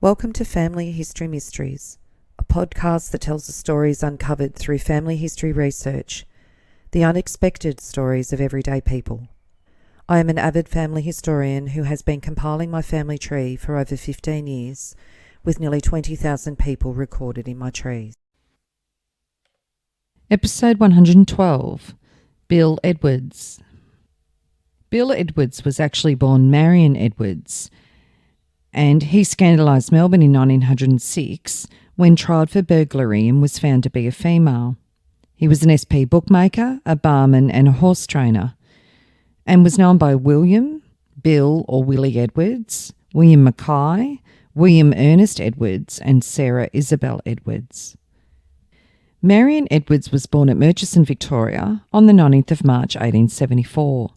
Welcome to Family History Mysteries, a podcast that tells the stories uncovered through family history research, the unexpected stories of everyday people. I am an avid family historian who has been compiling my family tree for over 15 years, with nearly 20,000 people recorded in my trees. Episode 112, Bill Edwards. Bill Edwards was actually born Marion Edwards, and he scandalised Melbourne in 1906 when tried for burglary and was found to be a female. He was an SP bookmaker, a barman and a horse trainer, and was known by William, Bill or Willie Edwards, William Mackay, William Ernest Edwards and Sarah Isabel Edwards. Marion Edwards was born at Murchison, Victoria on the 19th of March 1874.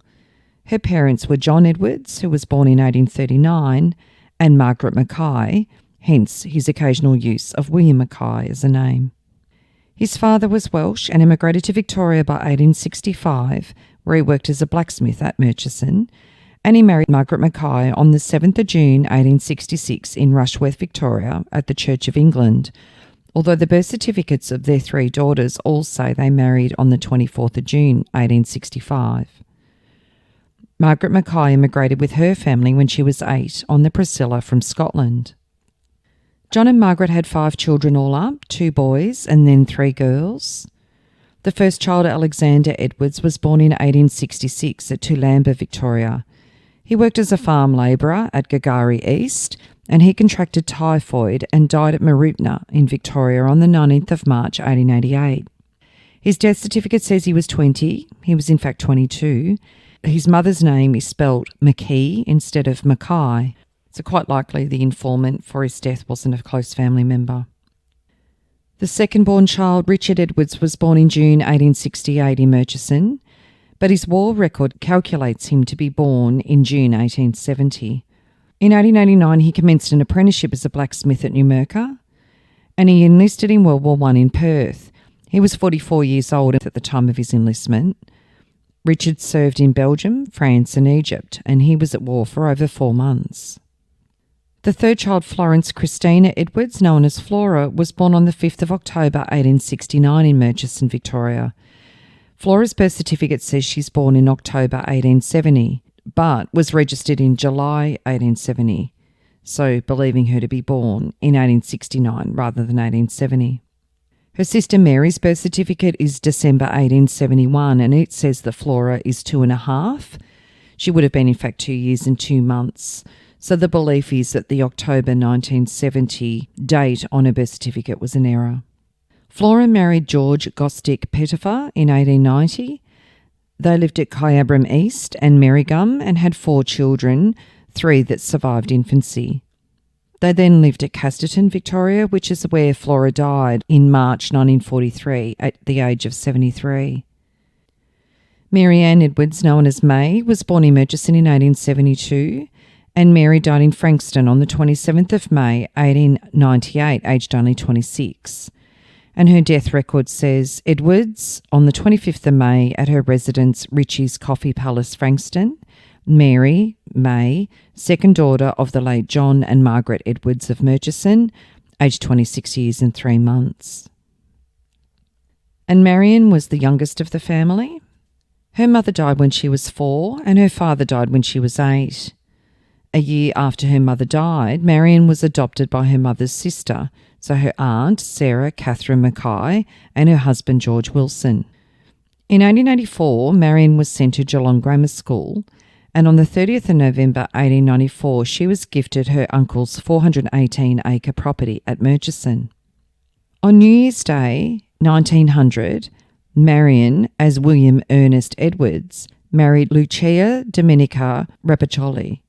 Her parents were John Edwards, who was born in 1839, and Margaret Mackay, hence his occasional use of William Mackay as a name. His father was Welsh and emigrated to Victoria by 1865, where he worked as a blacksmith at Murchison, and he married Margaret Mackay on the 7th of June 1866 in Rushworth, Victoria, at the Church of England, although the birth certificates of their three daughters all say they married on the 24th of June 1865. Margaret Mackay emigrated with her family when she was 8 on the Priscilla from Scotland. John and Margaret had 5 children all up, 2 boys and then 3 girls. The first child, Alexander Edwards, was born in 1866 at Toolamba, Victoria. He worked as a farm labourer at Gagari East, and he contracted typhoid and died at Mooroopna in Victoria on the 19th of March 1888. His death certificate says he was 20. He was in fact 22. His mother's name is spelled McKee instead of Mackay, so quite likely the informant for his death wasn't a close family member. The second-born child, Richard Edwards, was born in June 1868 in Murchison, but his war record calculates him to be born in June 1870. In 1889, he commenced an apprenticeship as a blacksmith at Numurkah, and he enlisted in World War I in Perth. He was 44 years old at the time of his enlistment. Richard served in Belgium, France and Egypt, and he was at war for over 4 months. The third child, Florence Christina Edwards, known as Flora, was born on the 5th of October 1869 in Murchison, Victoria. Flora's birth certificate says she's born in October 1870, but was registered in July 1870, so believing her to be born in 1869 rather than 1870. Her sister Mary's birth certificate is December 1871, and it says that Flora is 2.5. She would have been in fact 2 years and 2 months. So the belief is that the October 1970 date on her birth certificate was an error. Flora married George Gostick Pettifer in 1890. They lived at Kyabram East and Merrigum and had 4 children, 3 that survived infancy. They then lived at Casterton, Victoria, which is where Flora died in March 1943 at the age of 73. Marianne Edwards, known as May, was born in Murchison in 1872, and Mary died in Frankston on the 27th of May 1898, aged only 26. And her death record says Edwards on the 25th of May at her residence Ritchie's Coffee Palace, Frankston. Mary, May, second daughter of the late John and Margaret Edwards of Murchison, aged 26 years and 3 months. And Marion was the youngest of the family. Her mother died when she was 4 and her father died when she was 8. A year after her mother died, Marion was adopted by her mother's sister, so her aunt, Sarah Catherine Mackay, and her husband, George Wilson. In 1884, Marion was sent to Geelong Grammar School, and on the 30th of November 1894, she was gifted her uncle's 418-acre property at Murchison. On New Year's Day, 1900, Marion, as William Ernest Edwards, married Lucia Dominica Rapaccioli,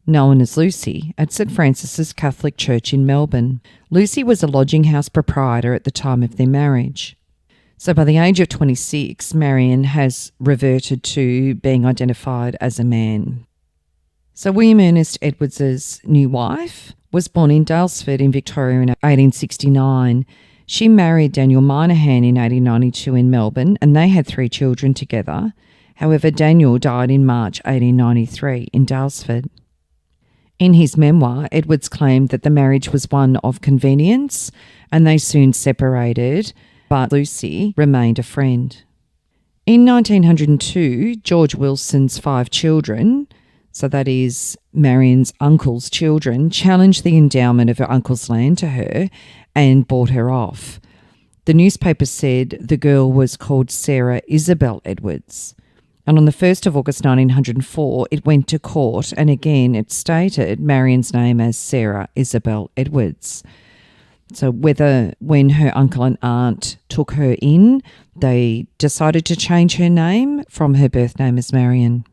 known as Lucy, at St Francis's Catholic Church in Melbourne. Lucy was a lodging house proprietor at the time of their marriage. So by the age of 26, Marion has reverted to being identified as a man. So William Ernest Edwards' new wife was born in Daylesford in Victoria in 1869. She married Daniel Minahan in 1892 in Melbourne, and they had 3 children together. However, Daniel died in March 1893 in Daylesford. In his memoir, Edwards claimed that the marriage was one of convenience and they soon separated, but Lucy remained a friend. In 1902, George Wilson's 5 children, so that is Marion's uncle's children, challenged the endowment of her uncle's land to her and bought her off. The newspaper said the girl was called Sarah Isabel Edwards. And on the 1st of August 1904, it went to court, and again it stated Marion's name as Sarah Isabel Edwards. So whether when her uncle and aunt took her in, they decided to change her name from her birth name as Marion.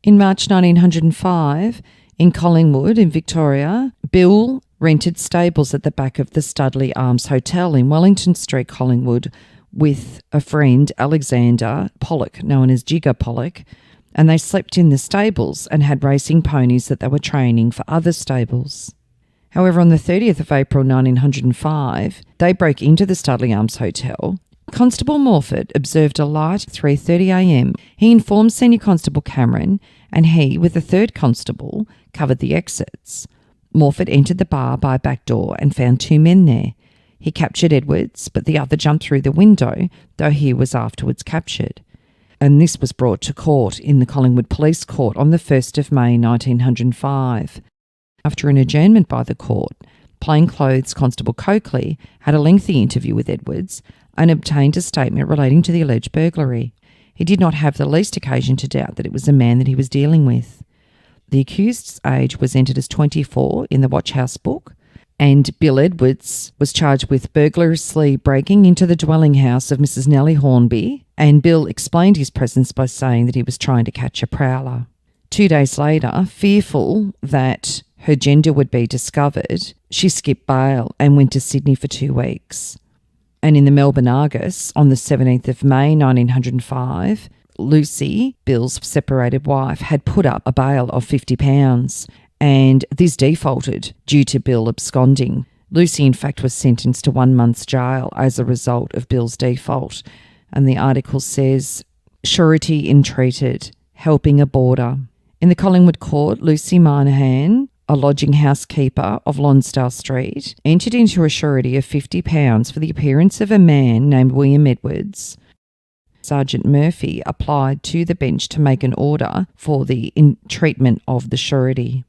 In March 1905, in Collingwood in Victoria, Bill rented stables at the back of the Studley Arms Hotel in Wellington Street, Collingwood, with a friend, Alexander Pollock, known as Jigger Pollock, and they slept in the stables and had racing ponies that they were training for other stables. However, on the 30th of April 1905, they broke into the Studley Arms Hotel. Constable Morford observed a light at 3:30 a.m. He informed Senior Constable Cameron, and he, with the third constable, covered the exits. Morford entered the bar by a back door and found 2 men there. He captured Edwards, but the other jumped through the window, though he was afterwards captured. And this was brought to court in the Collingwood Police Court on the 1st of May 1905. After an adjournment by the court, plainclothes Constable Coakley had a lengthy interview with Edwards and obtained a statement relating to the alleged burglary. He did not have the least occasion to doubt that it was a man that he was dealing with. The accused's age was entered as 24 in the Watch House book, and Bill Edwards was charged with burglarously breaking into the dwelling house of Mrs. Nellie Hornby, and Bill explained his presence by saying that he was trying to catch a prowler. 2 days later, fearful that her gender would be discovered, she skipped bail and went to Sydney for 2 weeks. And in the Melbourne Argus, on the 17th of May 1905, Lucy, Bill's separated wife, had put up a bail of £50, and this defaulted due to Bill absconding. Lucy, in fact, was sentenced to 1 month's jail as a result of Bill's default. And the article says, surety entreated, helping a boarder. In the Collingwood Court, Lucy Monahan, a lodging house keeper of Lonsdale Street, entered into a surety of £50 for the appearance of a man named William Edwards. Sergeant Murphy applied to the bench to make an order for the treatment of the surety.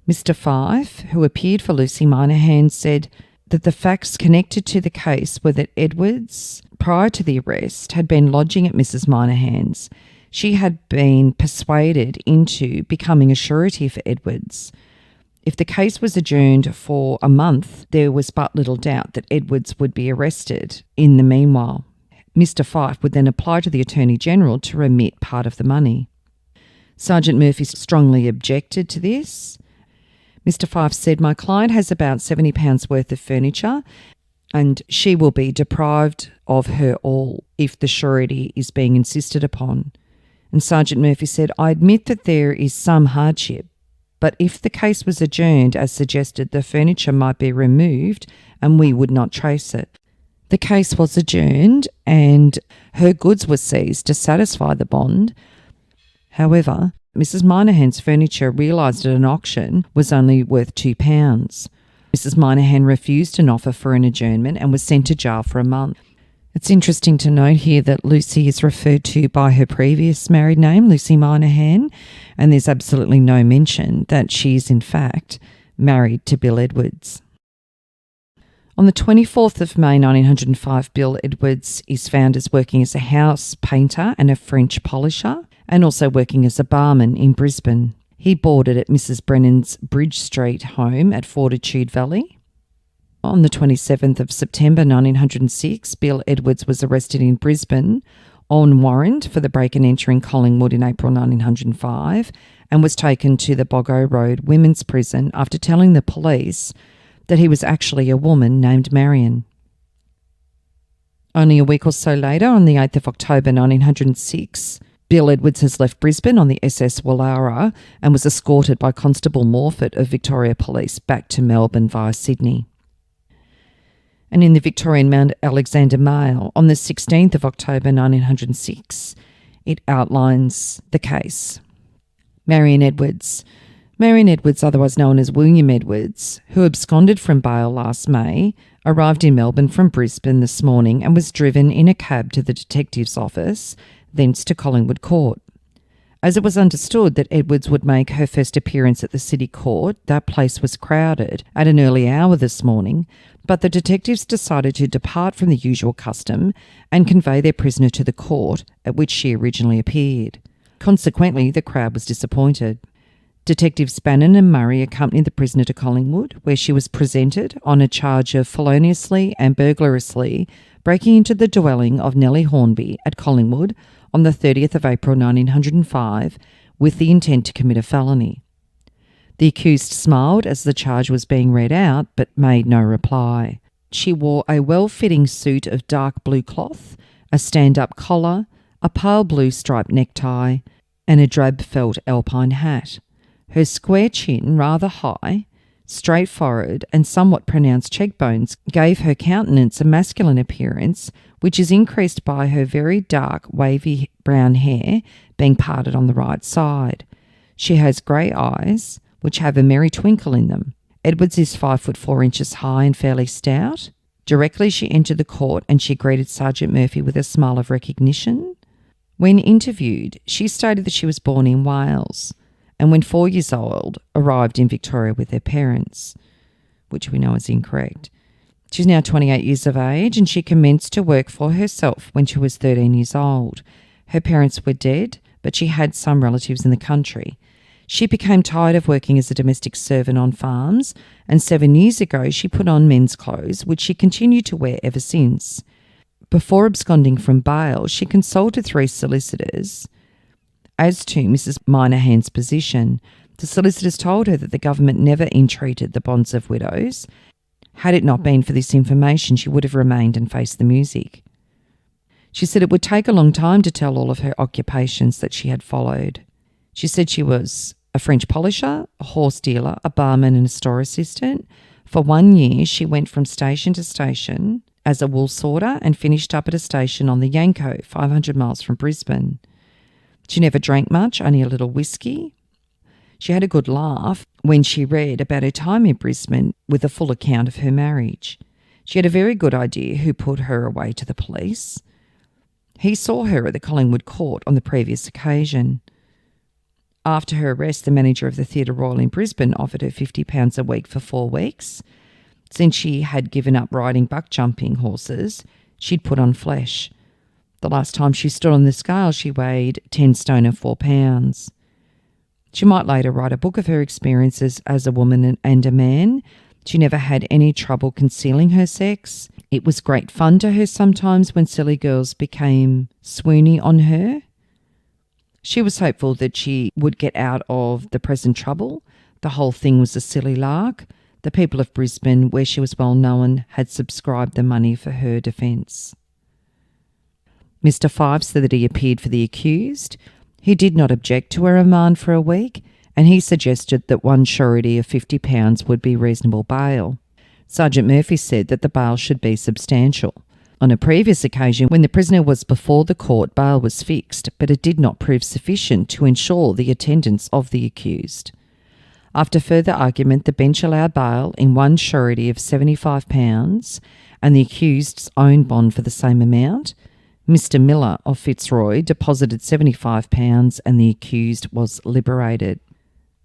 Mr. Fife, who appeared for Lucy Monahan, said that the facts connected to the case were that Edwards, prior to the arrest, had been lodging at Mrs. Monahan's. She had been persuaded into becoming a surety for Edwards. If the case was adjourned for a month, there was but little doubt that Edwards would be arrested in the meanwhile. Mr. Fife would then apply to the Attorney-General to remit part of the money. Sergeant Murphy strongly objected to this. Mr. Fife said, my client has about £70 worth of furniture and she will be deprived of her all if the surety is being insisted upon. And Sergeant Murphy said, I admit that there is some hardship, but if the case was adjourned as suggested, the furniture might be removed and we would not trace it. The case was adjourned and her goods were seized to satisfy the bond. However, Mrs. Monahan's furniture, realised at an auction, was only worth £2. Mrs. Monahan refused an offer for an adjournment and was sent to jail for a month. It's interesting to note here that Lucy is referred to by her previous married name, Lucy Monahan, and there's absolutely no mention that she is in fact married to Bill Edwards. On the 24th of May 1905, Bill Edwards is found as working as a house painter and a French polisher, and also working as a barman in Brisbane. He boarded at Mrs. Brennan's Bridge Street home at Fortitude Valley. On the 27th of September 1906, Bill Edwards was arrested in Brisbane on warrant for the break and enter in Collingwood in April 1905 and was taken to the Boggo Road Women's Prison after telling the police that he was actually a woman named Marion. Only a week or so later, on the 8th of October 1906, Bill Edwards has left Brisbane on the SS Wallara and was escorted by Constable Morford of Victoria Police back to Melbourne via Sydney. And in the Victorian Mount Alexander Mail, on the 16th of October 1906, it outlines the case. Marion Edwards Marion Edwards, otherwise known as William Edwards, who absconded from bail last May, arrived in Melbourne from Brisbane this morning and was driven in a cab to the detective's office, thence to Collingwood Court. As it was understood that Edwards would make her first appearance at the City Court, that place was crowded at an early hour this morning, but the detectives decided to depart from the usual custom and convey their prisoner to the court at which she originally appeared. Consequently, the crowd was disappointed. Detectives Bannon and Murray accompanied the prisoner to Collingwood, where she was presented on a charge of feloniously and burglariously breaking into the dwelling of Nellie Hornby at Collingwood on the 30th of April 1905 with the intent to commit a felony. The accused smiled as the charge was being read out, but made no reply. She wore a well-fitting suit of dark blue cloth, a stand-up collar, a pale blue striped necktie, and a drab felt alpine hat. Her square chin, rather high, straight forehead, and somewhat pronounced cheekbones gave her countenance a masculine appearance, which is increased by her very dark, wavy brown hair being parted on the right side. She has grey eyes, which have a merry twinkle in them. Edwards is 5'4" high and fairly stout. Directly she entered the court and she greeted Sergeant Murphy with a smile of recognition. When interviewed, she stated that she was born in Wales and when 4 years old arrived in Victoria with her parents, which we know is incorrect. She's now 28 years of age and she commenced to work for herself when she was 13 years old. Her parents were dead, but she had some relatives in the country. She became tired of working as a domestic servant on farms, and 7 years ago she put on men's clothes, which she continued to wear ever since. Before absconding from bail, she consulted 3 solicitors as to Mrs. Minahan's position. The solicitors told her that the government never entreated the bonds of widows. Had it not been for this information, she would have remained and faced the music. She said it would take a long time to tell all of her occupations that she had followed. She said she was a French polisher, a horse dealer, a barman and a store assistant. For 1 year, she went from station to station as a wool sorter and finished up at a station on the Yanko, 500 miles from Brisbane. She never drank much, only a little whiskey. She had a good laugh when she read about her time in Brisbane with a full account of her marriage. She had a very good idea who put her away to the police. He saw her at the Collingwood Court on the previous occasion. After her arrest, the manager of the Theatre Royal in Brisbane offered her £50 a week for 4 weeks. Since she had given up riding buck-jumping horses, she'd put on flesh. The last time she stood on the scale, she weighed 10 stone and 4 pounds. She might later write a book of her experiences as a woman and a man. She never had any trouble concealing her sex. It was great fun to her sometimes when silly girls became swoony on her. She was hopeful that she would get out of the present trouble. The whole thing was a silly lark. The people of Brisbane, where she was well known, had subscribed the money for her defence. Mr. Five said that he appeared for the accused. He did not object to a remand for a week, and he suggested that one surety of £50 would be reasonable bail. Sergeant Murphy said that the bail should be substantial. On a previous occasion, when the prisoner was before the court, bail was fixed, but it did not prove sufficient to ensure the attendance of the accused. After further argument, the bench allowed bail in one surety of £75 and the accused's own bond for the same amount. Mr. Miller of Fitzroy deposited £75 and the accused was liberated.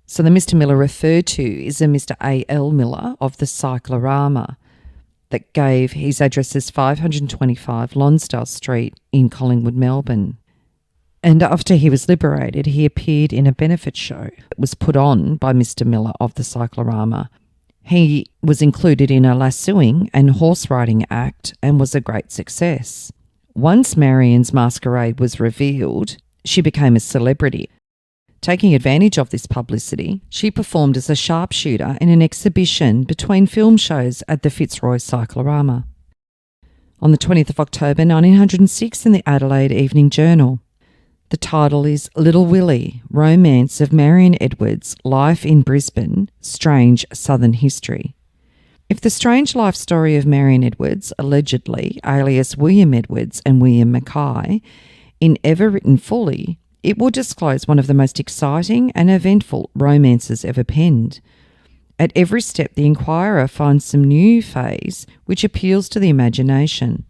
So the Mr. Miller referred to is a Mr. A.L. Miller of the Cyclorama that gave his address as 525 Lonsdale Street in Collingwood, Melbourne. And after he was liberated, he appeared in a benefit show that was put on by Mr. Miller of the Cyclorama. He was included in a lassoing and horse riding act and was a great success. Once Marion's masquerade was revealed, she became a celebrity. Taking advantage of this publicity, she performed as a sharpshooter in an exhibition between film shows at the Fitzroy Cyclorama. On the 20th of October 1906 in the Adelaide Evening Journal. The title is Little Willie, Romance of Marion Edwards, Life in Brisbane, Strange Southern History. If the strange life story of Marion Edwards, allegedly alias William Edwards and William Mackay, in ever written fully, It will disclose one of the most exciting and eventful romances ever penned. At every step, the inquirer finds some new phase which appeals to the imagination.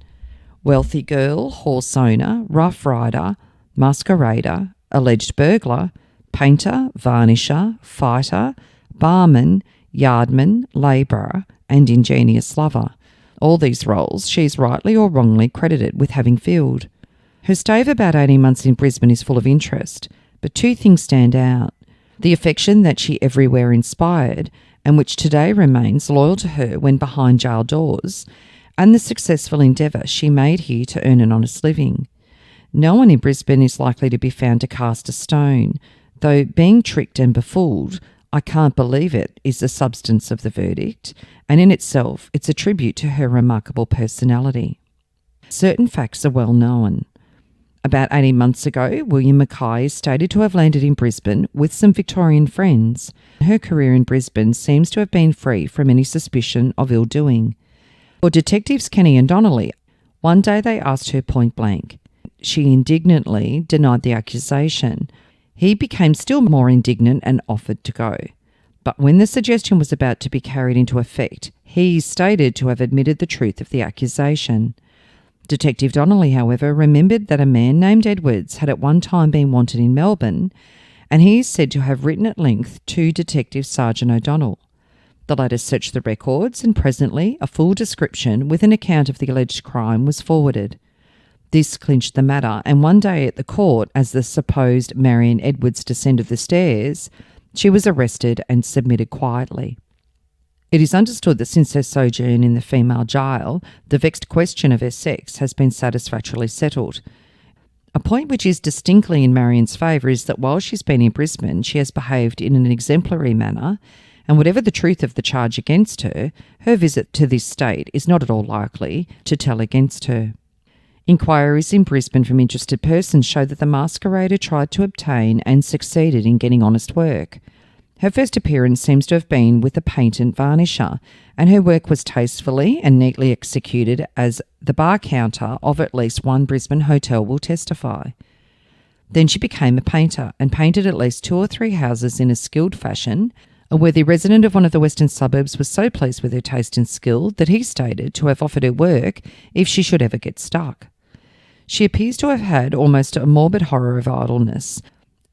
Wealthy girl, horse owner, rough rider, masquerader, alleged burglar, painter, varnisher, fighter, barman, yardman, labourer, and ingenious lover. All these roles she is rightly or wrongly credited with having filled. Her stay of about 18 months in Brisbane is full of interest, but two things stand out. The affection that she everywhere inspired, and which today remains loyal to her when behind jail doors, and the successful endeavour she made here to earn an honest living. No one in Brisbane is likely to be found to cast a stone, though being tricked and befooled, I can't believe it, is the substance of the verdict, and in itself it's a tribute to her remarkable personality. Certain facts are well known. About 18 months ago, William Mackay is stated to have landed in Brisbane with some Victorian friends. Her career in Brisbane seems to have been free from any suspicion of ill-doing. For detectives Kenny and Donnelly, one day they asked her point blank. She indignantly denied the accusation. He became still more indignant and offered to go. But when the suggestion was about to be carried into effect, he is stated to have admitted the truth of the accusation. Detective Donnelly, however, remembered that a man named Edwards had at one time been wanted in Melbourne, and he is said to have written at length to Detective Sergeant O'Donnell. The latter searched the records, and presently a full description with an account of the alleged crime was forwarded. This clinched the matter, and one day at the court, as the supposed Marion Edwards descended the stairs, she was arrested and submitted quietly. It is understood that since her sojourn in the female jail, the vexed question of her sex has been satisfactorily settled. A point which is distinctly in Marion's favour is that while she's been in Brisbane, she has behaved in an exemplary manner, and whatever the truth of the charge against her, her visit to this state is not at all likely to tell against her. Inquiries in Brisbane from interested persons show that the masquerader tried to obtain and succeeded in getting honest work. Her first appearance seems to have been with a paint and varnisher, and her work was tastefully and neatly executed, as the bar counter of at least one Brisbane hotel will testify. Then she became a painter and painted at least 2 or 3 houses in a skilled fashion. A worthy resident of one of the western suburbs was so pleased with her taste and skill that he stated to have offered her work if she should ever get stuck. She appears to have had almost a morbid horror of idleness.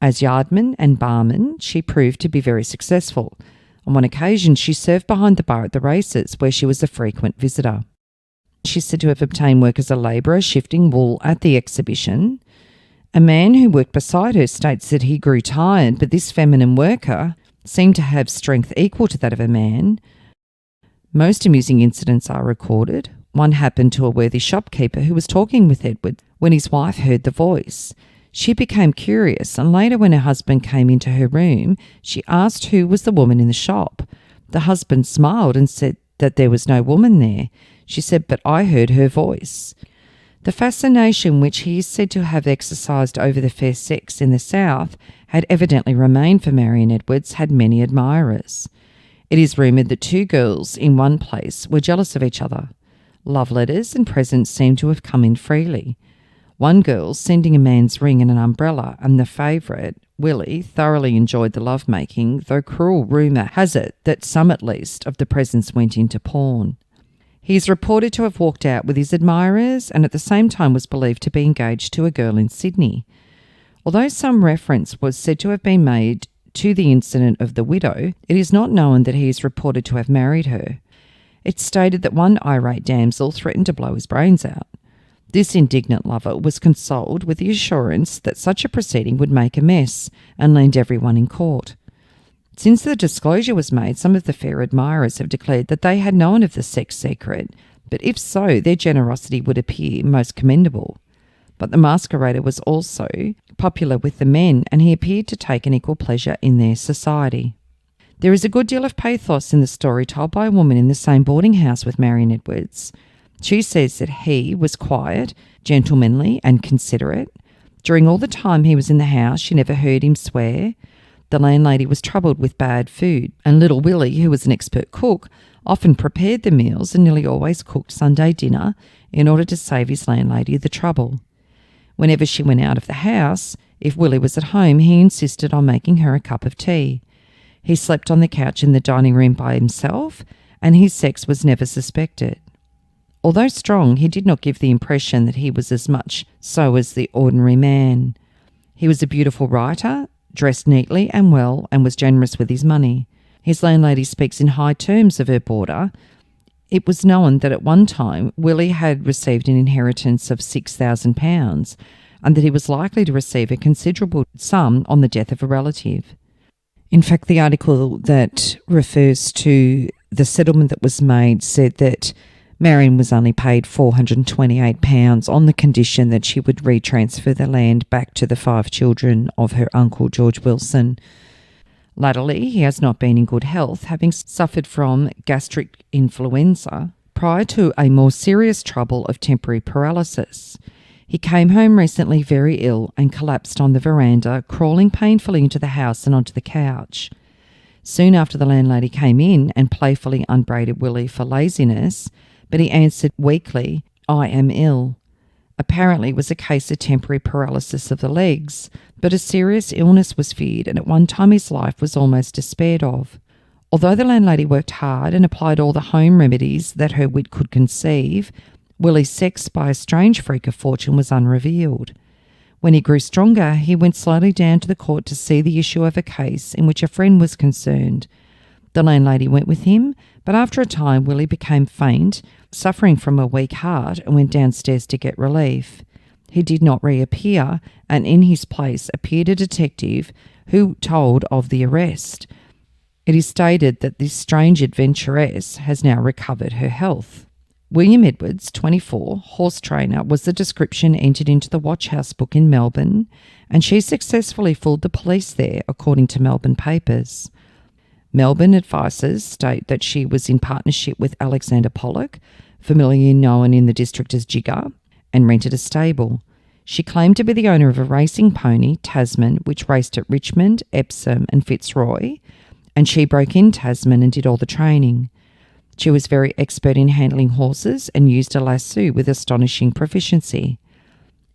As yardman and barman, she proved to be very successful. On one occasion, she served behind the bar at the races, where she was a frequent visitor. She is said to have obtained work as a labourer shifting wool at the exhibition. A man who worked beside her states that he grew tired, but this feminine worker seemed to have strength equal to that of a man. Most amusing incidents are recorded. One happened to a worthy shopkeeper who was talking with Edward when his wife heard the voice. She became curious, and later when her husband came into her room, she asked who was the woman in the shop. The husband smiled and said that there was no woman there. She said, "But I heard her voice." The fascination which he is said to have exercised over the fair sex in the South had evidently remained for Marion Edwards, had many admirers. It is rumoured that 2 girls in one place were jealous of each other. Love letters and presents seem to have come in freely. One girl sending a man's ring and an umbrella, and the favourite, Willie, thoroughly enjoyed the love-making, though cruel rumour has it that some at least of the presents went into pawn. He is reported to have walked out with his admirers and at the same time was believed to be engaged to a girl in Sydney. Although some reference was said to have been made to the incident of the widow, it is not known that he is reported to have married her. It's stated that one irate damsel threatened to blow his brains out. This indignant lover was consoled with the assurance that such a proceeding would make a mess and land everyone in court. Since the disclosure was made, some of the fair admirers have declared that they had known of the sex secret, but if so, their generosity would appear most commendable. But the masquerader was also popular with the men, and he appeared to take an equal pleasure in their society. There is a good deal of pathos in the story told by a woman in the same boarding house with Marion Edwards. She says that he was quiet, gentlemanly and considerate. During all the time he was in the house, she never heard him swear. The landlady was troubled with bad food, and little Willie, who was an expert cook, often prepared the meals and nearly always cooked Sunday dinner in order to save his landlady the trouble. Whenever she went out of the house, If Willie was at home, he insisted on making her a cup of tea. He slept on the couch in the dining room by himself, and his sex was never suspected. Although strong, he did not give the impression that he was as much so as the ordinary man. He was a beautiful writer, dressed neatly and well, and was generous with his money. His landlady speaks in high terms of her boarder. It was known that at one time Willie had received an inheritance of £6,000 and that he was likely to receive a considerable sum on the death of a relative. In fact, the article that refers to the settlement that was made said that Marion was only paid £428 on the condition that she would retransfer the land back to the 5 children of her uncle George Wilson. Latterly, he has not been in good health, having suffered from gastric influenza prior to a more serious trouble of temporary paralysis. He came home recently very ill and collapsed on the veranda, crawling painfully into the house and onto the couch. Soon after, the landlady came in and playfully upbraided Willie for laziness, but he answered weakly, "I am ill." Apparently it was a case of temporary paralysis of the legs, but a serious illness was feared, and at one time his life was almost despaired of. Although the landlady worked hard and applied all the home remedies that her wit could conceive, Willie's sex, by a strange freak of fortune, was unrevealed. When he grew stronger, he went slowly down to the court to see the issue of a case in which a friend was concerned. The landlady went with him, but after a time Willie became faint, suffering from a weak heart, and went downstairs to get relief. He did not reappear, and in his place appeared a detective who told of the arrest. It is stated that this strange adventuress has now recovered her health. William Edwards, 24, horse trainer, was the description entered into the Watch House book in Melbourne, and she successfully fooled the police there, according to Melbourne papers. Melbourne advisors state that she was in partnership with Alexander Pollock, familiarly known in the district as Jigger, and rented a stable. She claimed to be the owner of a racing pony, Tasman, which raced at Richmond, Epsom and Fitzroy, and she broke in Tasman and did all the training. She was very expert in handling horses and used a lasso with astonishing proficiency.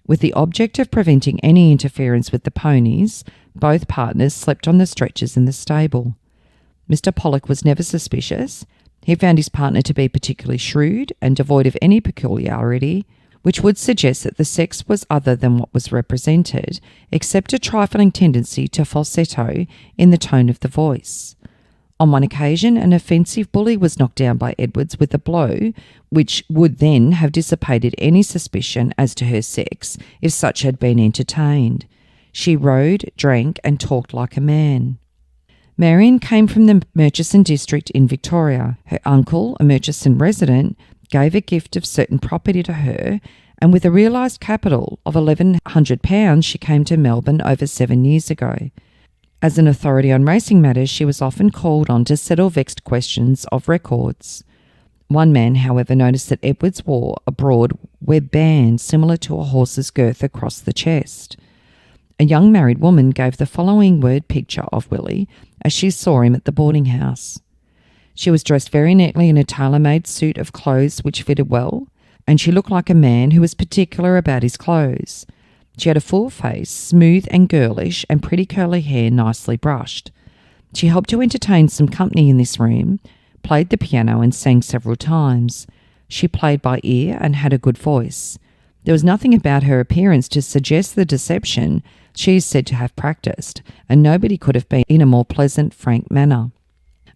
With the object of preventing any interference with the ponies, both partners slept on the stretchers in the stable. Mr. Pollock was never suspicious. He found his partner to be particularly shrewd and devoid of any peculiarity, which would suggest that the sex was other than what was represented, except a trifling tendency to falsetto in the tone of the voice. On one occasion, an offensive bully was knocked down by Edwards with a blow, which would then have dissipated any suspicion as to her sex if such had been entertained. She rode, drank, and talked like a man. Marion came from the Murchison district in Victoria. Her uncle, a Murchison resident, gave a gift of certain property to her, and with a realised capital of £1,100, she came to Melbourne over 7 years ago. As an authority on racing matters, she was often called on to settle vexed questions of records. One man, however, noticed that Edwards wore a broad web band similar to a horse's girth across the chest. A young married woman gave the following word picture of Willie as she saw him at the boarding house. She was dressed very neatly in a tailor-made suit of clothes which fitted well, and she looked like a man who was particular about his clothes. She had a full face, smooth and girlish, and pretty curly hair nicely brushed. She helped to entertain some company in this room, played the piano and sang several times. She played by ear and had a good voice. There was nothing about her appearance to suggest the deception she is said to have practised, and nobody could have been in a more pleasant, frank manner.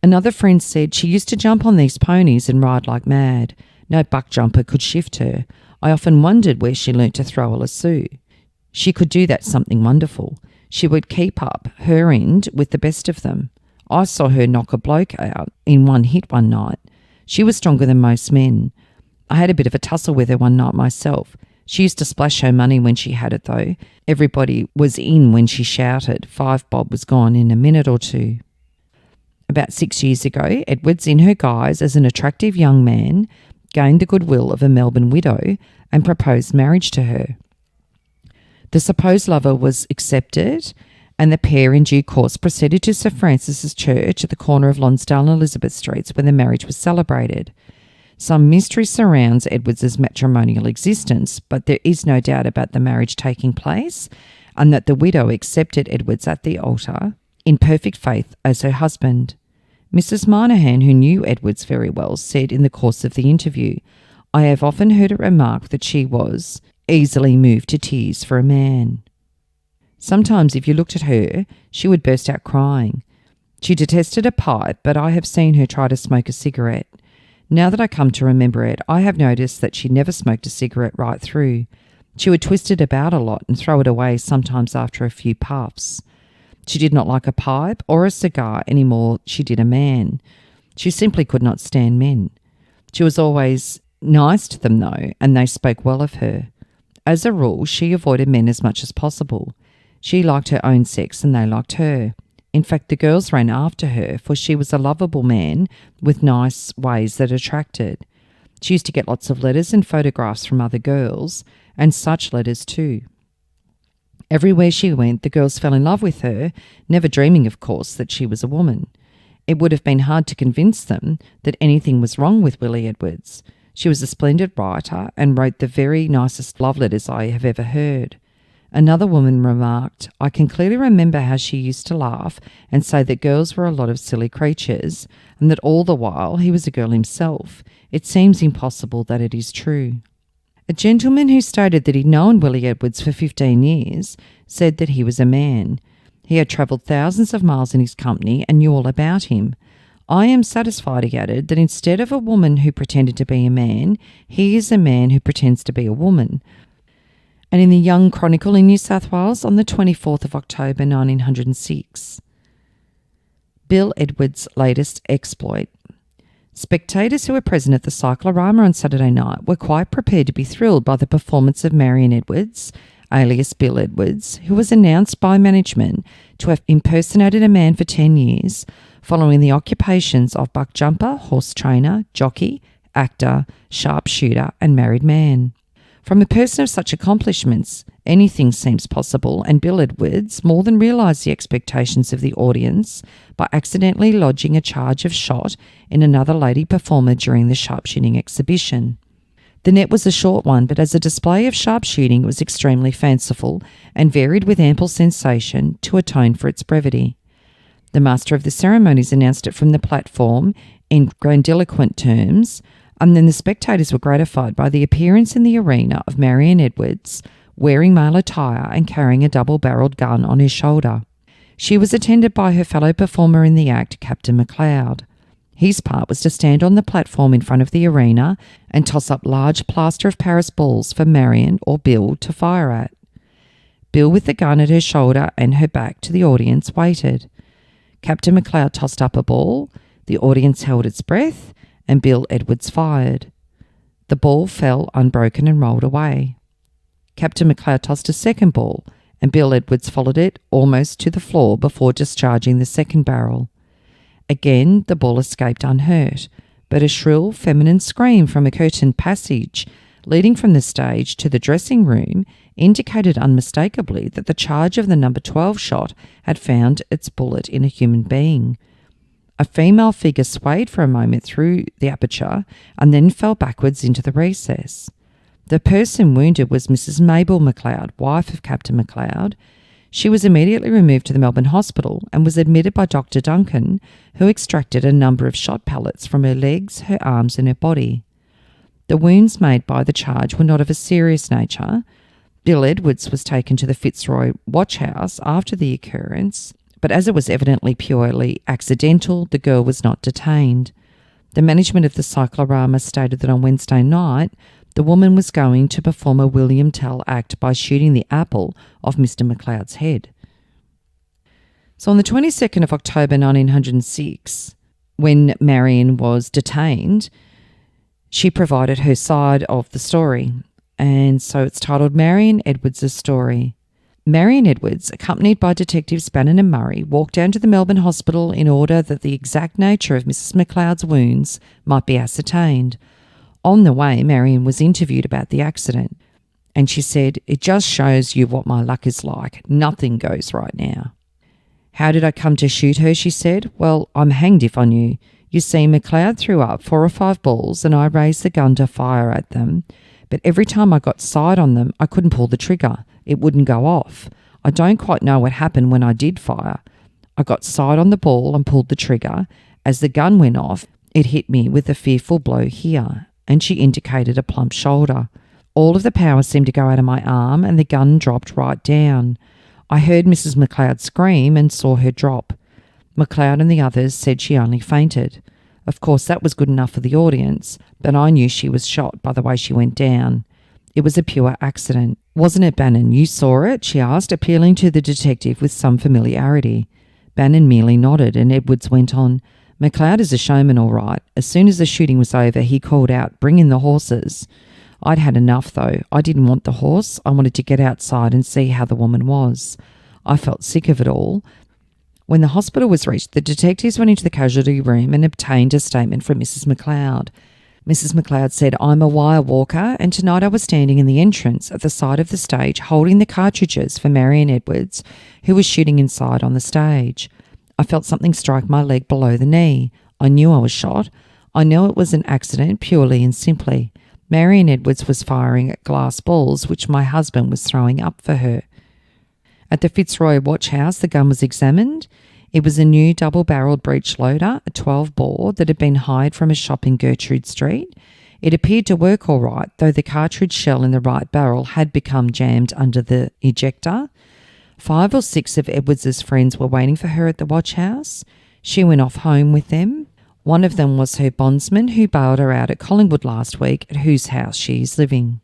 Another friend said she used to jump on these ponies and ride like mad. No buck jumper could shift her. I often wondered where she learnt to throw a lasso. She could do that something wonderful. She would keep up her end with the best of them. I saw her knock a bloke out in one hit one night. She was stronger than most men. I had a bit of a tussle with her one night myself. She used to splash her money when she had it, though. Everybody was in when she shouted. 5 bob was gone in a minute or two. About 6 years ago, Edwards, in her guise as an attractive young man, gained the goodwill of a Melbourne widow and proposed marriage to her. The supposed lover was accepted, and the pair in due course proceeded to Sir Francis's Church at the corner of Lonsdale and Elizabeth Streets, where the marriage was celebrated. Some mystery surrounds Edwards's matrimonial existence, but there is no doubt about the marriage taking place, and that the widow accepted Edwards at the altar in perfect faith as her husband. Mrs. Moynihan, who knew Edwards very well, said in the course of the interview, "I have often heard it remarked that she was easily moved to tears for a man. Sometimes if you looked at her, she would burst out crying. She detested a pipe, but I have seen her try to smoke a cigarette. Now that I come to remember it, I have noticed that she never smoked a cigarette right through. She would twist it about a lot and throw it away sometimes after a few puffs. She did not like a pipe or a cigar any more she did a man. She simply could not stand men. She was always nice to them though, and they spoke well of her. As a rule, she avoided men as much as possible. She liked her own sex and they liked her. In fact, the girls ran after her, for she was a lovable man with nice ways that attracted. She used to get lots of letters and photographs from other girls, and such letters too. Everywhere she went, the girls fell in love with her, never dreaming, of course, that she was a woman. It would have been hard to convince them that anything was wrong with Willie Edwards. She was a splendid writer and wrote the very nicest love letters I have ever heard. Another woman remarked, "I can clearly remember how she used to laugh and say that girls were a lot of silly creatures, and that all the while he was a girl himself. It seems impossible that it is true." A gentleman who stated that he'd known Willie Edwards for 15 years said that he was a man. He had travelled thousands of miles in his company and knew all about him. "I am satisfied," he added, "that instead of a woman who pretended to be a man, he is a man who pretends to be a woman." And in the Young Chronicle in New South Wales on the 24th of October 1906. Bill Edwards' latest exploit. Spectators who were present at the Cyclorama on Saturday night were quite prepared to be thrilled by the performance of Marion Edwards, alias Bill Edwards, who was announced by management to have impersonated a man for 10 years, following the occupations of buck jumper, horse trainer, jockey, actor, sharpshooter, and married man. From a person of such accomplishments, anything seems possible, and Bill Edwards more than realised the expectations of the audience by accidentally lodging a charge of shot in another lady performer during the sharpshooting exhibition. The net was a short one, but as a display of sharpshooting it was extremely fanciful and varied with ample sensation to atone for its brevity. The master of the ceremonies announced it from the platform in grandiloquent terms, and then the spectators were gratified by the appearance in the arena of Marion Edwards, wearing male attire and carrying a double-barrelled gun on his shoulder. She was attended by her fellow performer in the act, Captain McLeod. His part was to stand on the platform in front of the arena and toss up large plaster of Paris balls for Marion or Bill to fire at. Bill, with the gun at her shoulder and her back to the audience, waited. Captain McLeod tossed up a ball, the audience held its breath, and Bill Edwards fired. The ball fell unbroken and rolled away. Captain McLeod tossed a second ball, and Bill Edwards followed it almost to the floor before discharging the second barrel. Again, the ball escaped unhurt, but a shrill feminine scream from a curtained passage leading from the stage to the dressing room indicated unmistakably that the charge of the number 12 shot had found its bullet in a human being. A female figure swayed for a moment through the aperture and then fell backwards into the recess. The person wounded was Mrs. Mabel McLeod, wife of Captain McLeod. She was immediately removed to the Melbourne hospital and was admitted by Dr. Duncan, who extracted a number of shot pellets from her legs, her arms and her body. The wounds made by the charge were not of a serious nature. Bill Edwards was taken to the Fitzroy Watch House after the occurrence, but as it was evidently purely accidental, the girl was not detained. The management of the Cyclorama stated that on Wednesday night, the woman was going to perform a William Tell act by shooting the apple off Mr. McLeod's head. So on the 22nd of October 1906, when Marion was detained, she provided her side of the story. And so it's titled Marion Edwards' Story. Marion Edwards, accompanied by Detectives Bannon and Murray, walked down to the Melbourne hospital in order that the exact nature of Mrs. McLeod's wounds might be ascertained. On the way, Marion was interviewed about the accident, and she said, "It just shows you what my luck is like. Nothing goes right now." "How did I come to shoot her?" she said. "Well, I'm hanged if I knew. You see, McLeod threw up 4 or 5 balls and I raised the gun to fire at them. But every time I got sight on them, I couldn't pull the trigger. It wouldn't go off. I don't quite know what happened when I did fire. I got sight on the ball and pulled the trigger. As the gun went off, it hit me with a fearful blow here," and she indicated a plump shoulder. "All of the power seemed to go out of my arm and the gun dropped right down. I heard Mrs. McLeod scream and saw her drop. McLeod and the others said she only fainted. Of course, that was good enough for the audience, but I knew she was shot by the way she went down. It was a pure accident. Wasn't it, Bannon? You saw it?" she asked, appealing to the detective with some familiarity. Bannon merely nodded, and Edwards went on, "McLeod is a showman, all right. As soon as the shooting was over, he called out, 'Bring in the horses.' I'd had enough, though. I didn't want the horse. I wanted to get outside and see how the woman was. I felt sick of it all." When the hospital was reached, the detectives went into the casualty room and obtained a statement from Mrs. McLeod. Mrs. McLeod said, "I'm a wire walker, and tonight I was standing in the entrance at the side of the stage holding the cartridges for Marion Edwards, who was shooting inside on the stage. I felt something strike my leg below the knee. I knew I was shot. I knew it was an accident purely and simply. Marion Edwards was firing at glass balls, which my husband was throwing up for her." At the Fitzroy Watch House, the gun was examined. It was a new double-barrelled breech loader, a 12-bore, that had been hired from a shop in Gertrude Street. It appeared to work all right, though the cartridge shell in the right barrel had become jammed under the ejector. 5 or 6 of Edwards's friends were waiting for her at the watch house. She went off home with them. One of them was her bondsman, who bailed her out at Collingwood last week, at whose house she is living.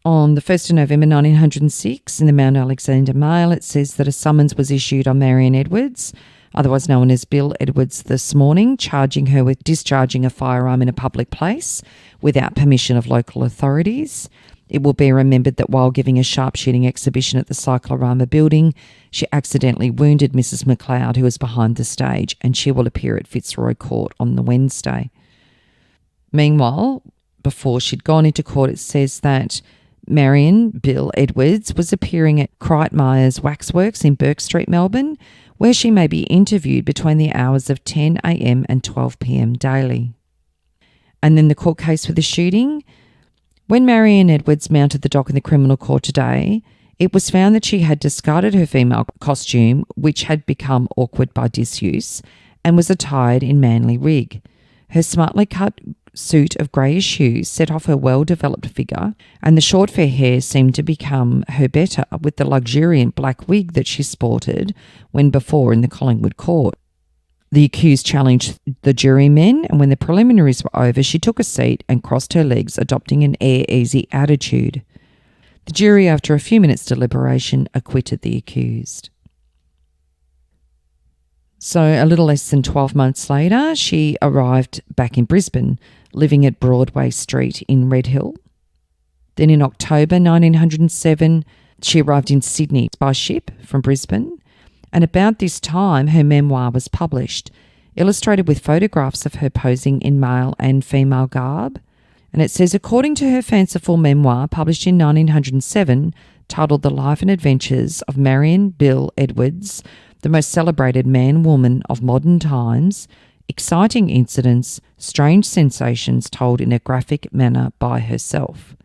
On the 1st of November 1906, in the Mount Alexander Mail, it says that a summons was issued on Marion Edwards, otherwise known as Bill Edwards, this morning, charging her with discharging a firearm in a public place without permission of local authorities. It will be remembered that while giving a sharpshooting exhibition at the Cyclorama building, she accidentally wounded Mrs. McLeod, who was behind the stage, and she will appear at Fitzroy Court on the Wednesday. Meanwhile, before she'd gone into court, it says that Marion Bill Edwards was appearing at Kreitmeyer's Waxworks in Bourke Street, Melbourne, where she may be interviewed between the hours of 10 a.m. and 12 p.m. daily. And then the court case for the shooting. When Marion Edwards mounted the dock in the criminal court today, it was found that she had discarded her female costume, which had become awkward by disuse, and was attired in manly rig. Her smartly cut suit of greyish hues set off her well-developed figure, and the short fair hair seemed to become her better with the luxuriant black wig that she sported when before in the Collingwood court. The accused challenged the jurymen, and when the preliminaries were over, she took a seat and crossed her legs, adopting an air-easy attitude. The jury, after a few minutes' deliberation, acquitted the accused. So a little less than 12 months later, she arrived back in Brisbane, living at Broadway Street in Redhill. Then in October 1907, she arrived in Sydney by ship from Brisbane, and about this time her memoir was published, illustrated with photographs of her posing in male and female garb. And it says, according to her fanciful memoir published in 1907, titled The Life and Adventures of Marion Bill Edwards, the most celebrated man-woman of modern times, exciting incidents, strange sensations told in a graphic manner by herself.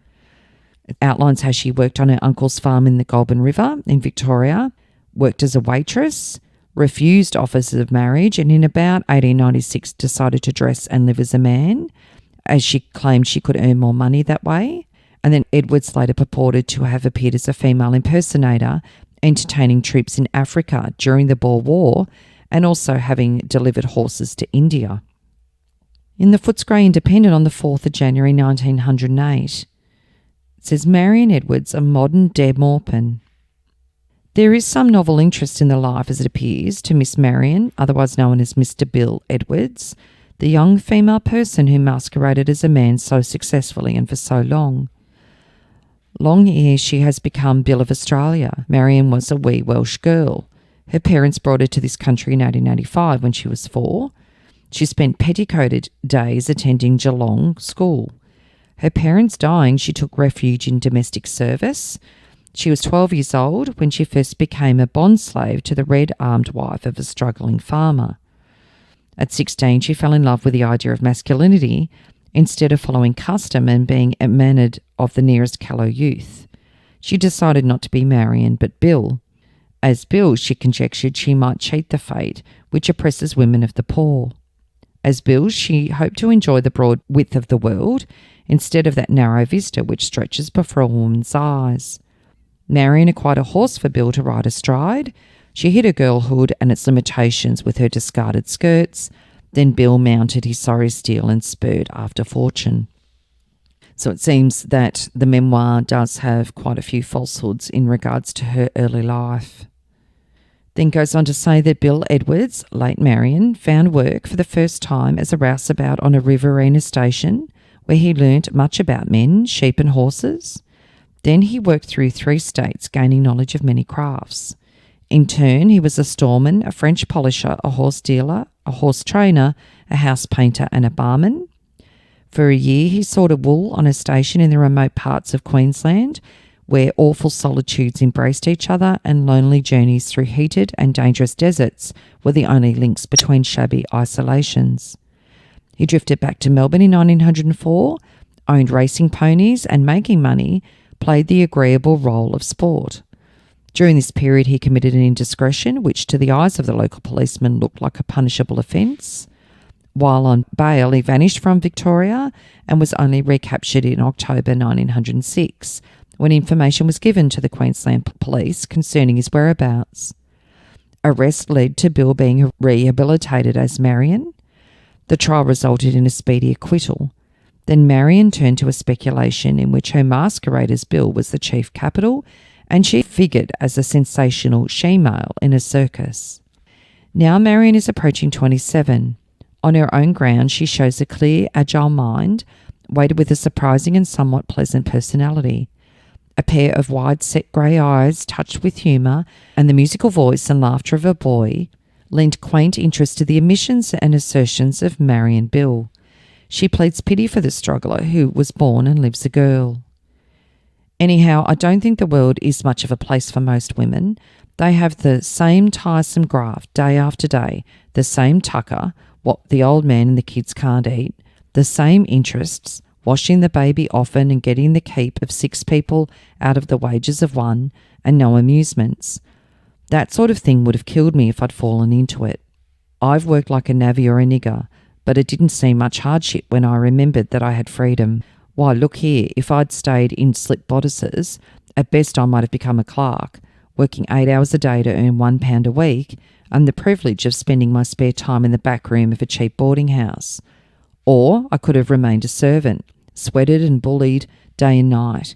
It outlines how she worked on her uncle's farm in the Goulburn River in Victoria, worked as a waitress, refused offers of marriage, and in about 1896 decided to dress and live as a man, as she claimed she could earn more money that way. And then Edwards later purported to have appeared as a female impersonator, entertaining troops in Africa during the Boer War, and also having delivered horses to India. In the Footscray Independent on the 4th of January 1908, it says, Marion Edwards, a modern Deb Maupin. There is some novel interest in the life, as it appears, to Miss Marion, otherwise known as Mr. Bill Edwards, the young female person who masqueraded as a man so successfully and for so long. Long ere she has become Bill of Australia, Marion was a wee Welsh girl. Her parents brought her to this country in 1885 when she was 4. She spent petticoated days attending Geelong School. Her parents dying, she took refuge in domestic service. She was 12 years old when she first became a bond slave to the red-armed wife of a struggling farmer. At 16, she fell in love with the idea of masculinity instead of following custom and being mannered of the nearest callow youth. She decided not to be Marion, but Bill. As Bill, she conjectured she might cheat the fate which oppresses women of the poor. As Bill, she hoped to enjoy the broad width of the world instead of that narrow vista which stretches before a woman's eyes. Marion acquired a horse for Bill to ride astride. She hid her girlhood and its limitations with her discarded skirts. Then Bill mounted his sorry steed and spurred after fortune. So it seems that the memoir does have quite a few falsehoods in regards to her early life. Then goes on to say that Bill Edwards, late Marion, found work for the first time as a rouseabout on a riverina station where he learnt much about men, sheep and horses. Then he worked through 3 states, gaining knowledge of many crafts. In turn, he was a storeman, a French polisher, a horse dealer, a horse trainer, a house painter and a barman. For a year, he sorted wool on a station in the remote parts of Queensland, where awful solitudes embraced each other and lonely journeys through heated and dangerous deserts were the only links between shabby isolations. He drifted back to Melbourne in 1904, owned racing ponies and, making money, played the agreeable role of sport. During this period, he committed an indiscretion which to the eyes of the local policeman looked like a punishable offence. While on bail, he vanished from Victoria and was only recaptured in October 1906, when information was given to the Queensland Police concerning his whereabouts. Arrest led to Bill being rehabilitated as Marion. The trial resulted in a speedy acquittal. Then Marion turned to a speculation in which her masquerade as Bill was the chief capital, and she figured as a sensational she-male in a circus. Now Marion is approaching 27. On her own ground, she shows a clear, agile mind, weighted with a surprising and somewhat pleasant personality. A pair of wide-set grey eyes touched with humour, and the musical voice and laughter of a boy lent quaint interest to the omissions and assertions of Marion Bill. She pleads pity for the struggler who was born and lives a girl. Anyhow, I don't think the world is much of a place for most women. They have the same tiresome graft day after day, the same tucker, what the old man and the kids can't eat, the same interests, washing the baby often and getting the keep of 6 people out of the wages of 1, and no amusements. That sort of thing would have killed me if I'd fallen into it. I've worked like a navvy or a nigger, but it didn't seem much hardship when I remembered that I had freedom. Why, look here, if I'd stayed in slip bodices, at best I might have become a clerk, working 8 hours a day to earn £1 a week, and the privilege of spending my spare time in the back room of a cheap boarding house. Or I could have remained a servant, sweated and bullied day and night.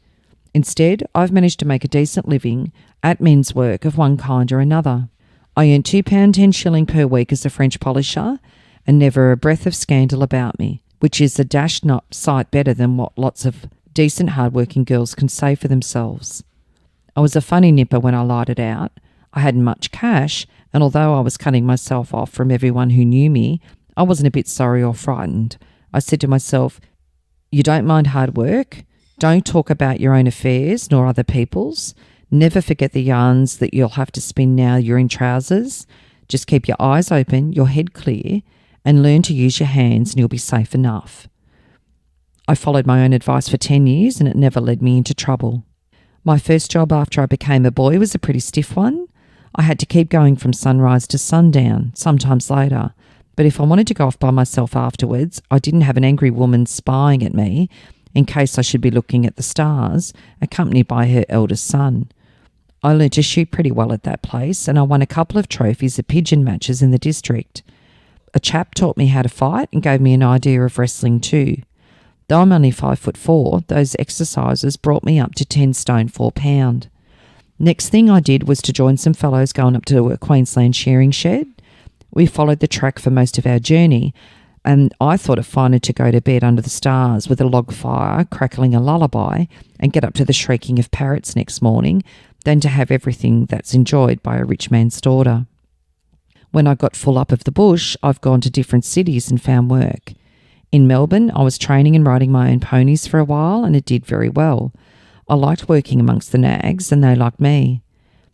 Instead, I've managed to make a decent living at men's work of one kind or another. I earn £2.10 per week as a French polisher, and never a breath of scandal about me, which is a dashed not sight better than what lots of decent hard-working girls can say for themselves. I was a funny nipper when I lied it out. I hadn't much cash, and although I was cutting myself off from everyone who knew me, I wasn't a bit sorry or frightened. I said to myself, you don't mind hard work? Don't talk about your own affairs nor other people's. Never forget the yarns that you'll have to spin now you're in trousers. Just keep your eyes open, your head clear, and learn to use your hands and you'll be safe enough. I followed my own advice for 10 years and it never led me into trouble. My first job after I became a boy was a pretty stiff one. I had to keep going from sunrise to sundown, sometimes later. But if I wanted to go off by myself afterwards, I didn't have an angry woman spying at me in case I should be looking at the stars, accompanied by her eldest son. I learnt to shoot pretty well at that place, and I won a couple of trophies at pigeon matches in the district. A chap taught me how to fight and gave me an idea of wrestling too. Though I'm only 5'4", those exercises brought me up to 10 stone 4 pound. Next thing I did was to join some fellows going up to a Queensland shearing shed. We followed the track for most of our journey, and I thought it finer to go to bed under the stars with a log fire crackling a lullaby and get up to the shrieking of parrots next morning than to have everything that's enjoyed by a rich man's daughter. When I got full up of the bush, I've gone to different cities and found work. In Melbourne, I was training and riding my own ponies for a while, and it did very well. I liked working amongst the nags, and they liked me.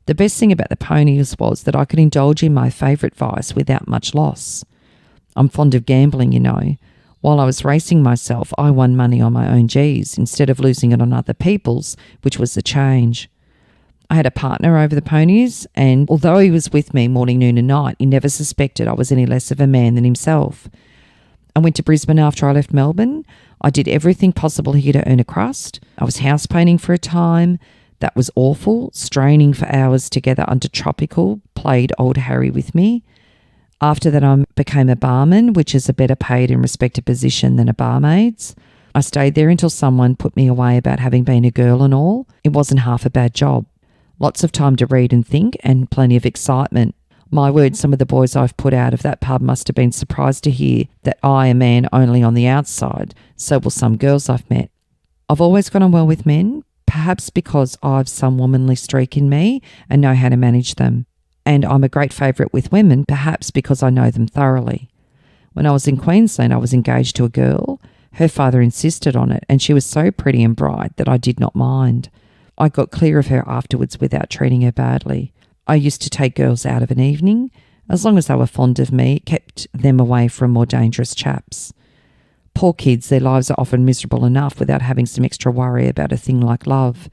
The best thing about the ponies was that I could indulge in my favourite vice without much loss. I'm fond of gambling, you know. While I was racing myself, I won money on my own G's instead of losing it on other people's, which was the change. I had a partner over the ponies, and although he was with me morning, noon and night, he never suspected I was any less of a man than himself. I went to Brisbane after I left Melbourne. I did everything possible here to earn a crust. I was house painting for a time. That was awful. Straining for hours together under tropical played old Harry with me. After that, I became a barman, which is a better paid and respected position than a barmaid's. I stayed there until someone put me away about having been a girl and all. It wasn't half a bad job. Lots of time to read and think, and plenty of excitement. My word, some of the boys I've put out of that pub must have been surprised to hear that I, a man only on the outside, so will some girls I've met. I've always got on well with men, perhaps because I've some womanly streak in me and know how to manage them. And I'm a great favourite with women, perhaps because I know them thoroughly. When I was in Queensland, I was engaged to a girl. Her father insisted on it, and she was so pretty and bright that I did not mind. I got clear of her afterwards without treating her badly. I used to take girls out of an evening. As long as they were fond of me, kept them away from more dangerous chaps. Poor kids, their lives are often miserable enough without having some extra worry about a thing like love.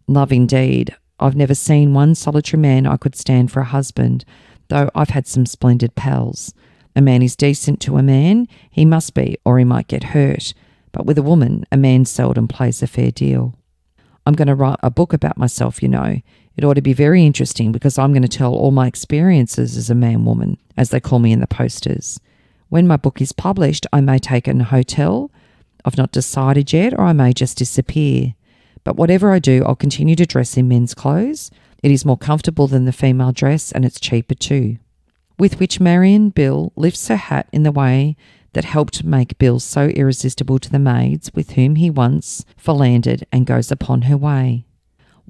Love indeed. I've never seen one solitary man I could stand for a husband, though I've had some splendid pals. A man is decent to a man, he must be, or he might get hurt. But with a woman, a man seldom plays a fair deal. I'm going to write a book about myself, you know. It ought to be very interesting because I'm going to tell all my experiences as a man-woman, as they call me in the posters. When my book is published, I may take it in a hotel. I've not decided yet, or I may just disappear. But whatever I do, I'll continue to dress in men's clothes. It is more comfortable than the female dress, and it's cheaper too. With which Marion Bill lifts her hat in the way that helped make Bill so irresistible to the maids with whom he once philandered, and goes upon her way.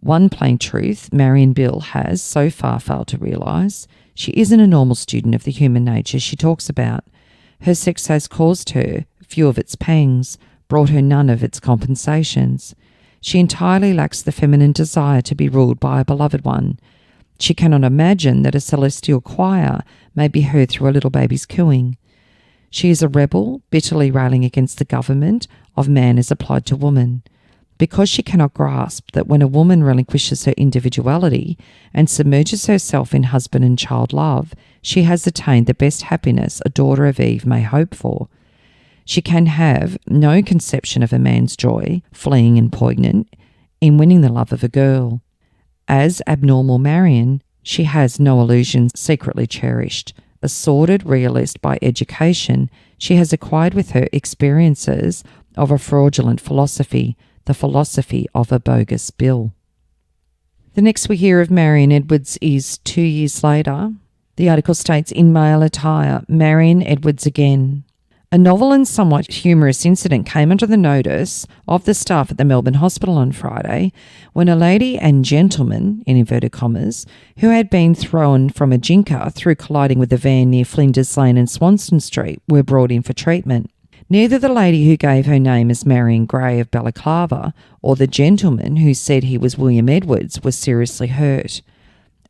One plain truth Marion Bill has so far failed to realise: she isn't a normal student of the human nature she talks about. Her sex has caused her few of its pangs, brought her none of its compensations. She entirely lacks the feminine desire to be ruled by a beloved one. She cannot imagine that a celestial choir may be heard through a little baby's cooing. She is a rebel, bitterly railing against the government of man as applied to woman, because she cannot grasp that when a woman relinquishes her individuality and submerges herself in husband and child love, she has attained the best happiness a daughter of Eve may hope for. She can have no conception of a man's joy, fleeting and poignant, in winning the love of a girl. As abnormal Marion, she has no illusions secretly cherished. A sordid realist by education, she has acquired with her experiences of a fraudulent philosophy, the philosophy of a bogus Bill. The next we hear of Marion Edwards is 2 years later. The article states, in male attire, Marion Edwards again. A novel and somewhat humorous incident came under the notice of the staff at the Melbourne Hospital on Friday when a lady and gentleman, in inverted commas, who had been thrown from a jinker through colliding with a van near Flinders Lane and Swanston Street were brought in for treatment. Neither the lady who gave her name as Marion Gray of Balaclava or the gentleman who said he was William Edwards was seriously hurt.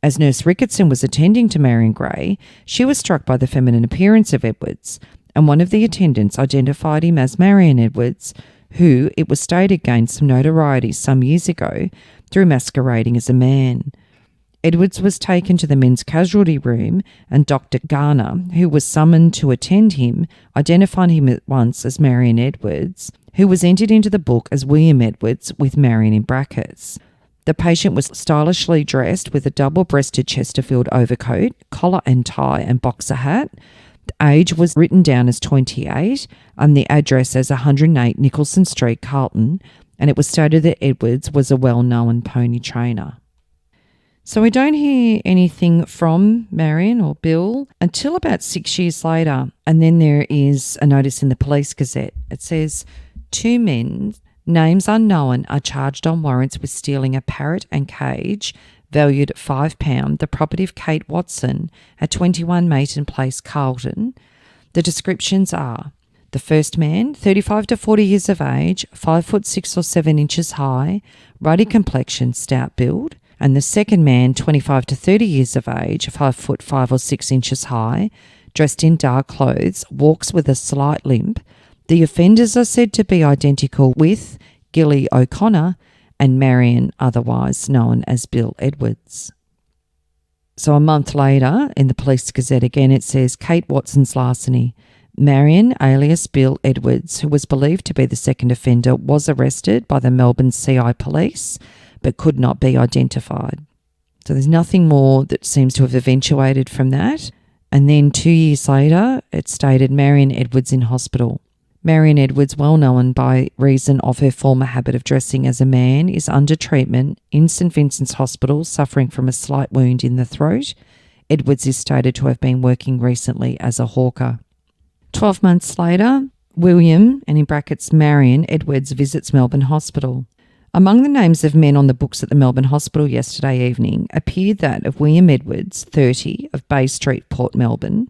As Nurse Ricketson was attending to Marion Gray, she was struck by the feminine appearance of Edwards, and one of the attendants identified him as Marion Edwards, who, it was stated, gained some notoriety some years ago through masquerading as a man. Edwards was taken to the men's casualty room, and Dr. Garner, who was summoned to attend him, identified him at once as Marion Edwards, who was entered into the book as William Edwards with Marion in brackets. The patient was stylishly dressed with a double-breasted Chesterfield overcoat, collar and tie and boxer hat. The age was written down as 28 and the address as 108 Nicholson Street, Carlton, and it was stated that Edwards was a well-known pony trainer. So we don't hear anything from Marion or Bill until about 6 years later, and then there is a notice in the Police Gazette. It says, 2 men, names unknown, are charged on warrants with stealing a parrot and cage valued at £5, the property of Kate Watson at 21 Mayton Place, Carlton. The descriptions are: the first man, 35 to 40 years of age, 5 foot 6 or 7 inches high, ruddy complexion, stout build. And the second man, 25 to 30 years of age, 5 foot 5 or 6 inches high, dressed in dark clothes, walks with a slight limp, The offenders are said to be identical with Gilly O'Connor and Marion, otherwise known as Bill Edwards. So a month later, in the Police Gazette again, it says, Kate Watson's larceny. Marion, alias Bill Edwards, who was believed to be the second offender, was arrested by the Melbourne CI police but could not be identified. So there's nothing more that seems to have eventuated from that. And then 2 years later, it stated Marion Edwards in hospital. Marion Edwards, well known by reason of her former habit of dressing as a man, is under treatment in St Vincent's Hospital, suffering from a slight wound in the throat. Edwards is stated to have been working recently as a hawker. 12 months later, William, and in brackets Marion Edwards, visits Melbourne Hospital. Among the names of men on the books at the Melbourne Hospital yesterday evening appeared that of William Edwards, 30, of Bay Street, Port Melbourne.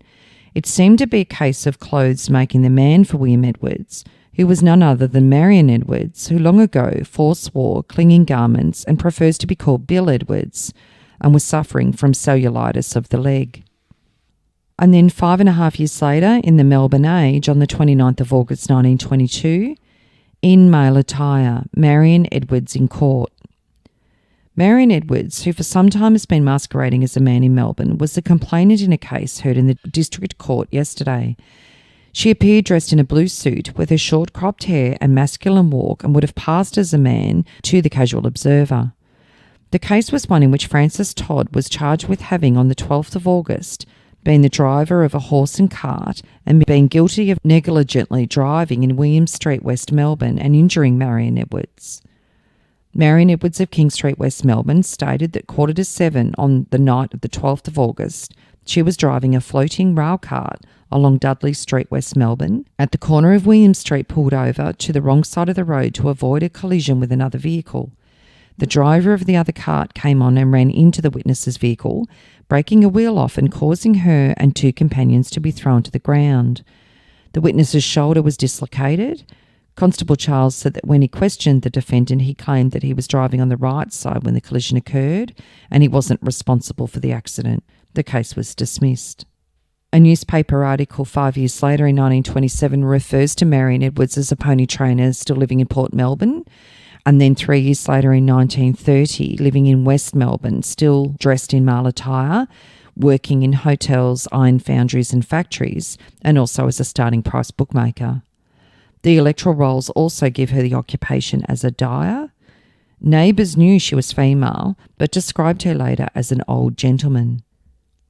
It seemed to be a case of clothes making the man for William Edwards, who was none other than Marion Edwards, who long ago forswore clinging garments and prefers to be called Bill Edwards, and was suffering from cellulitis of the leg. And then 5.5 years later, in the Melbourne Age, on the 29th of August 1922, in male attire, Marion Edwards in court. Marion Edwards, who for some time has been masquerading as a man in Melbourne, was the complainant in a case heard in the District Court yesterday. She appeared dressed in a blue suit with her short cropped hair and masculine walk, and would have passed as a man to the casual observer. The case was one in which Francis Todd was charged with having, on the 12th of August, been the driver of a horse and cart and being guilty of negligently driving in William Street, West Melbourne, and injuring Marion Edwards. Marion Edwards of King Street, West Melbourne, stated that 6:45 on the night of the 12th of August, she was driving a floating rail cart along Dudley Street, West Melbourne. At the corner of William Street, pulled over to the wrong side of the road to avoid a collision with another vehicle. The driver of the other cart came on and ran into the witness's vehicle, breaking a wheel off and causing her and two companions to be thrown to the ground. The witness's shoulder was dislocated. Constable Charles said that when he questioned the defendant, he claimed that he was driving on the right side when the collision occurred and he wasn't responsible for the accident. The case was dismissed. A newspaper article 5 years later in 1927 refers to Marion Edwards as a pony trainer still living in Port Melbourne, and then 3 years later in 1930 living in West Melbourne, still dressed in male attire, working in hotels, iron foundries and factories, and also as a starting price bookmaker. The electoral rolls also give her the occupation as a dyer. Neighbours knew she was female, but described her later as an old gentleman.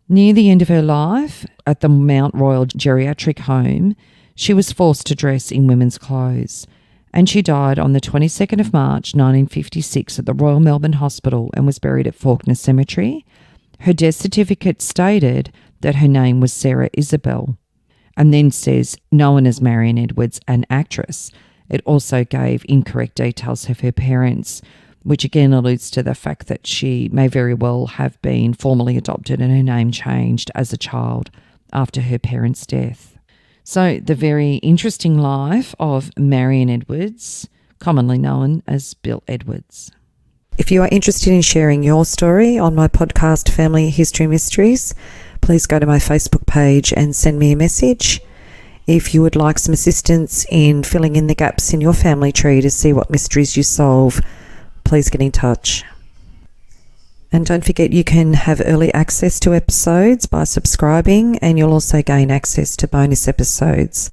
Near the end of her life, at the Mount Royal Geriatric Home, she was forced to dress in women's clothes, and she died on the 22nd of March 1956 at the Royal Melbourne Hospital and was buried at Faulkner Cemetery. Her death certificate stated that her name was Sarah Isabel, and then says known as Marion Edwards, an actress. It also gave incorrect details of her parents, which again alludes to the fact that she may very well have been formally adopted and her name changed as a child after her parents' death. So the very interesting life of Marion Edwards, commonly known as Bill Edwards. If you are interested in sharing your story on my podcast, Family History Mysteries, please go to my Facebook page and send me a message. If you would like some assistance in filling in the gaps in your family tree to see what mysteries you solve, please get in touch. And don't forget, you can have early access to episodes by subscribing, and you'll also gain access to bonus episodes.